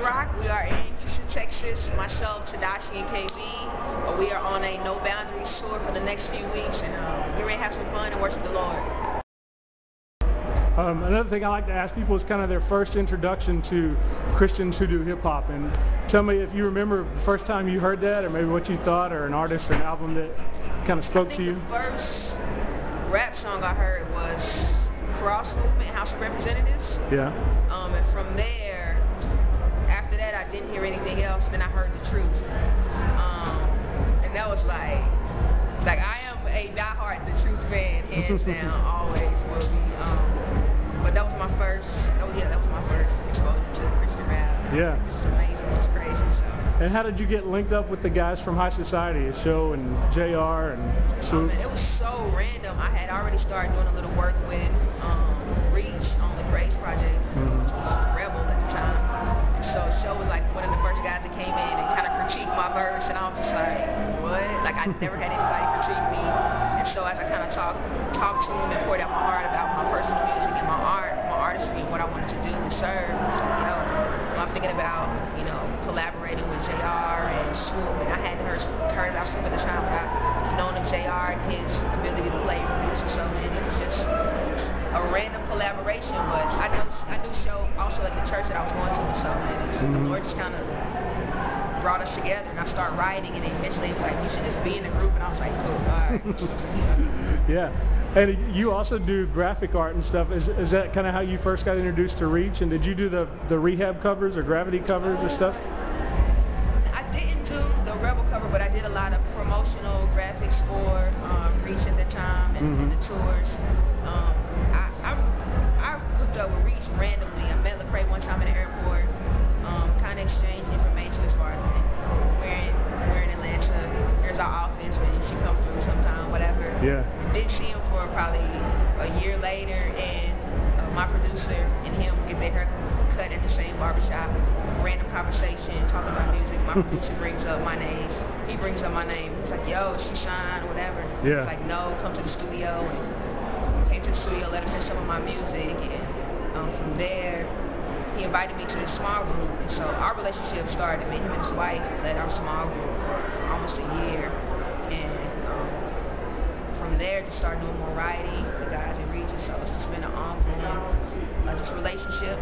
Rock. We are in Houston, Texas. Myself, T.R.U.T.H, and KB. We are on a No Boundaries tour for the next few weeks, and we're going to have some fun and worship the Lord. Another thing I like to ask people is kind of their first introduction to Christians who do hip-hop. And tell me if you remember the first time you heard that, or maybe what you thought, or an artist or an album that kind of spoke to you. The first rap song I heard was Cross Movement, House of Representatives. Yeah. And from there, after that, I didn't hear anything else. Then I heard the Truth. And that was like I am a diehard The Truth fan, hands down, always will be. But that was my first, that was my first exposure to Christian rap. Yeah. It's amazing, it's crazy. So. And how did you get linked up with the guys from High Society, Show and JR and Swoop? It was so random. I had already started doing a little work with T.R.U.T.H on the Praise Project, which was Rebel at the time. And so Show was like one of the first guys that came in and kind of critiqued my verse, and I was just like, what? Like I never had anybody critique me. And so as I kind of talked to him and poured out my heart about my personal music and my artistry and what I wanted to do and serve, I was like, so I'm thinking about, collaborating with JR and Swoop, and I hadn't heard about Swoop at the time, but I've known of JR and his ability to play music, so man, it was just a random collaboration, but I knew Show also at the church that I was going to, and so man, the Lord just kind of brought us together, and I started writing, and eventually it was like, you should just be in the group, and I was like, cool, all right. Yeah. And you also do graphic art and stuff. Is that kind of how you first got introduced to T.R.U.T.H? And did you do the Rehab covers or Gravity covers or stuff? I didn't do the Rebel cover, but I did a lot of promotional graphics for T.R.U.T.H at the time and the tours. I hooked up with T.R.U.T.H randomly. I met Lecrae one time in the airport, kind of exchanged information as far as we're in Atlanta. Here's our office, and she comes through sometime, whatever. Yeah. Didn't see him for probably a year later, and my producer and him get their hair cut at the same barbershop. Random conversation, talking about music. My producer brings up my name. He brings up my name. He's like, yo, she signed or whatever. Yeah. He's like, no, come to the studio. And came to the studio, let him hear some of my music, and from there, he invited me to his small group. And so our relationship started. Him and his wife led our small group for almost a year, and from there, just started doing more writing, the guys in T.R.U.T., so it's just been an ongoing just relationship,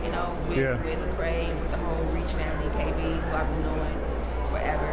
with Lecrae and with the whole T.R.U.T. family, KB, who I've been knowing forever.